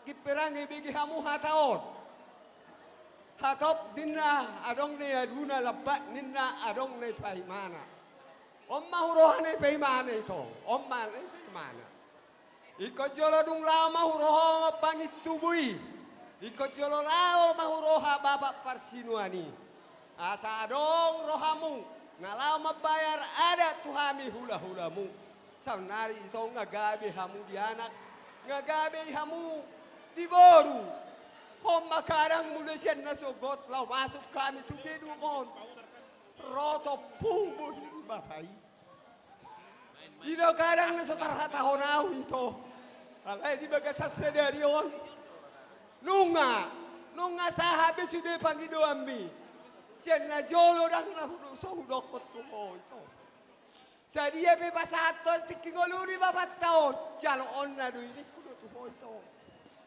kiperangi bigi hamu hataon. Hatop dinna adong ne aduna labat ninna adong ne paimana. Omma huroha ne paimana ito. Omma ne paimana. Iko jolo dung lao mahuroha pangit tubui. Iko jolo lao mahuroha bapak parsinuani. Asa adong rohamu. Nalau mabayar ada tuhami hula-hulamu. Saunari ito ngagabi hamu di anak. Ngagabi hamu di boru. Homma kadang mula siya nasugot. Lau masuk kami tugidumon. Roto pumo di bahay. Ino kadang nasatarhatahon ako ito. Alay di baga sa sedaryon. Nunga sa habis sudah Panginoon mi. Siya na jolo lang na hudokot ko ito. Sa diya pe pasaton tikingoluri babat taon. Jaloon na do ini kuno tuho ito.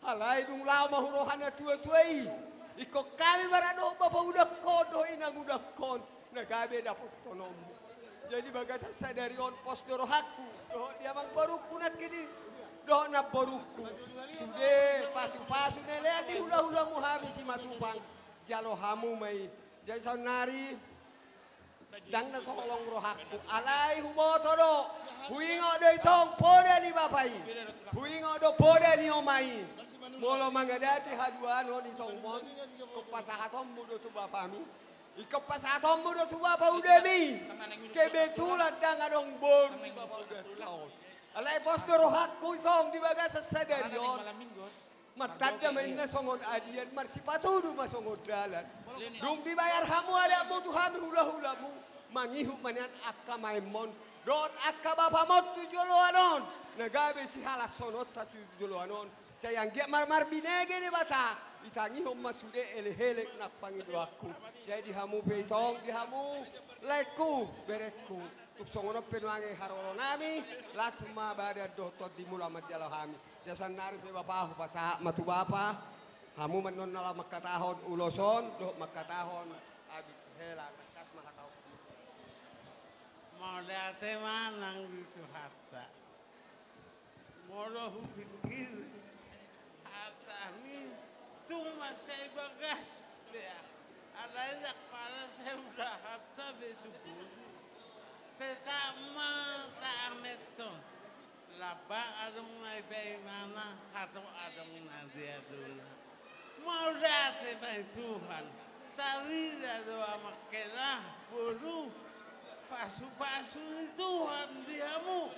Alay dung lao mahurohan na tuwa-tuway. Iko kami marano bapa udak ko do inang udak kon. Nagabi na po tonom. Jadi baga sa sedaryon pos dorohaku. Do dia mang baruku na kini. Doh na boruku. Sudah pasu-pasu nele di hula-hula muhami si matupang. Jalo hamu mai. Jadi sonari dang na sokolong rohaku. Alai humoto do. Huingo do itong pode ni bapai. Huingo do pode ni omai. Molo mangadati haduan ho ni tongmon. Kepasahatom mudo tu bapami. Ikepasahatom mudo tu bapa udemi. Kebetulan dang adong boru bapa udah tahun. Alay posto rohakku itong di baga sa sadaryon. Matanda main na songod adian marsipatudu masongod dalan. Dung dibayar hamu ada mo tu hami hula-hula mu. Mangihu manian akka maimon. Dot akka bapamot tu joloanon. Nagabe si halas sonot ta tu joloanon. Sayang giat mar-mar binege ni bata. Itangihu masude ele-helek nak pangidu aku. Jadi hamu peitong di hamu leku bereku. Tuk songono penuange haroro nami lasma bada dotot di mula majalo hami jasan nari pe bapa pasaha matu bapa hamu menon nala makatahon uloson do makatahon abi hela nakas makatahon Modate manang itu hatta moro hupikir hatta ni tu masai bagas ya ada para saya udah hatta betul Tetama ta'ameto. Labang adong na ibaimana, hatong adong na diaduna. Maudate ba Tuhan? Tarida doa makela, puru. Pasu-pasu ni Tuhan diamu.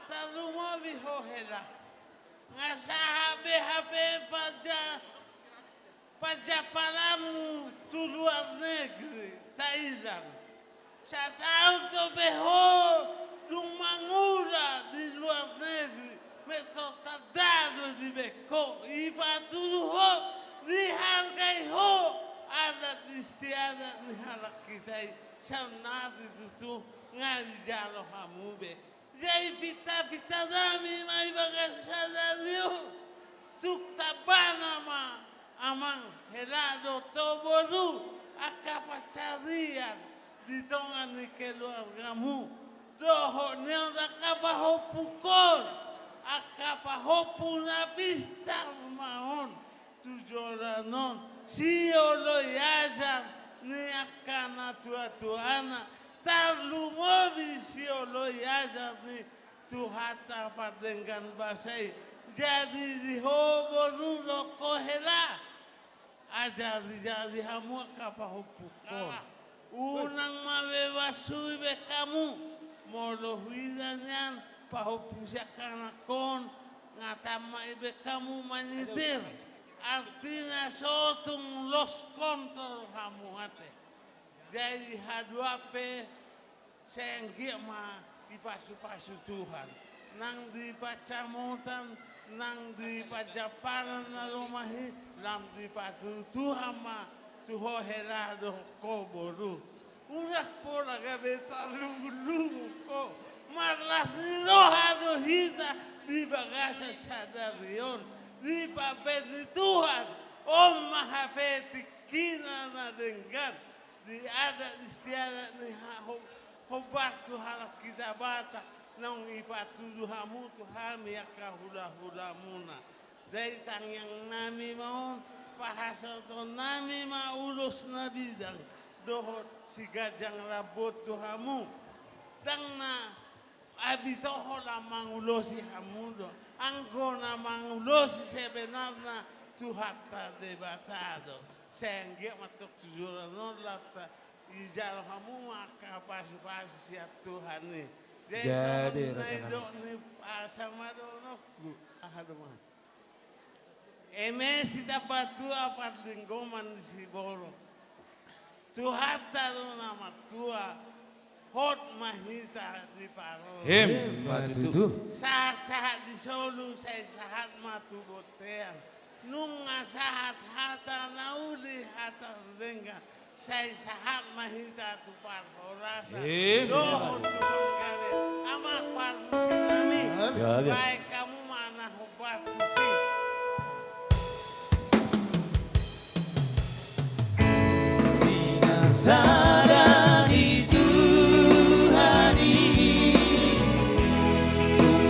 Taluma bihohela. Ngasahabe-habe pajapalamu tu luar negeri, Thailand. Sa taon to beho, lumangula di luar negeri, metotadado di beko, ipatuho, dihargai ho, adat istiadat ni halak kita, sa nati tutu, ngari jalo hamube. Jadi pita-pita nami may bagas sa dalyo, tuk tabana ma, amang helado toboru, akapacarian, di tongan ni keluargamu doho neo akabaho pukol akabaho puna pista mahon tujoranon siolo yazan ni akana tua-tuana tarlumovi siolo yazan ni tuhata padenggan basai jadi dihoboru kohela ajar jadi hamu akabaho pukol unang mabebasui be kamu molo huidan yan pahupusya kanakon ngatama ibe kamu manitir artinya sotung los kontrol kamu hate jadi haduape senggi ma dipasu-pasu Tuhan nang dipacamutan nang dipajaparan na lumahi lam dipatu Tuhan ma tuho helado ko boru. Urak po nagabeta lungo ko. Marlas ni lohado hita di bagasa sa darion. Di papet ni Tuhan. Om mahapeti kina na denggan. Di ada istiadat ni hobat halak kita bata. Nang ipatuduhamu Tuhan yakahula-hula muna. Dari tang yang nami mau pahasa to nami maulus na didang dohot si gajang rabot tuhamu dang na abi toho na mangulosi hamu do angko na mangulosi sebenarnya tuhata debatado sehingga matuk tujuran no lata ijal hamu maka pasu-pasu siap Tuhan nih Jadi, jadi rekan. ni sama do no ahaduman eme sita patua patringgoman si boro. Tuhan tahu nama tua hot mahita di paro. Matutu. Sahat di solu saya sahat matu botean. Nunga sahat hata nauli hata denga. Saya sahat mahita tu paro rasa. Dohot tukang gawe. Amak paru sinami. Baik kamu mana hobat sih. Sarani Tuhani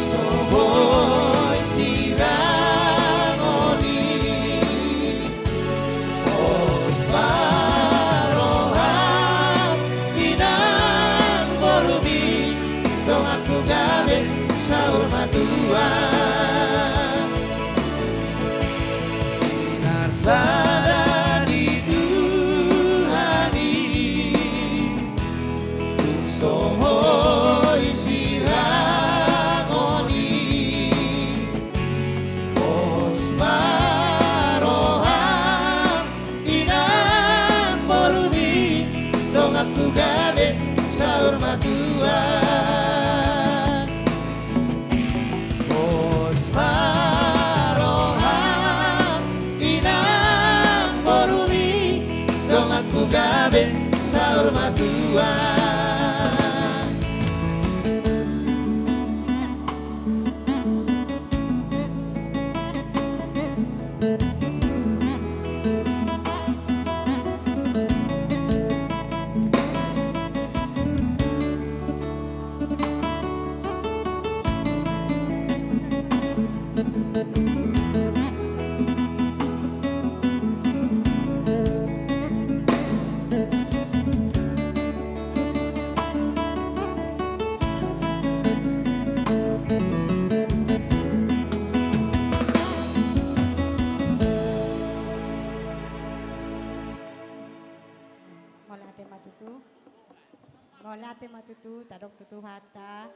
Soboy Sirangoni Osmarohan Inang Borubi Dong aku gawe sahur matua Sarani Sohoy sirangoni Osmarohan Inang Morumi Dong aku gawe sahur matuan Osmarohan Inang Morumi Dong aku gawe sahur matuan Molate matutu tadok tutu hata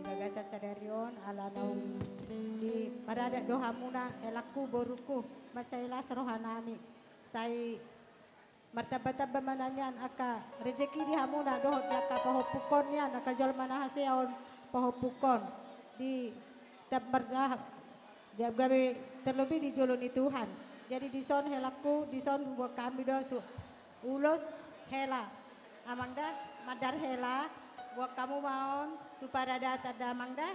digagasa sadarion ala naum di marada dohamuna elaku boruku macaila serohanami sai martabata bamananyan aka rezeki di hamuna dohot aka pohopukon yan aka jol manahaseon pohopukon di tabardah gawe terlebih di joloni Tuhan jadi dison helaku dison buat kami dosu ulos hela amangda madar hela buat kamu maon tu parada tada amangda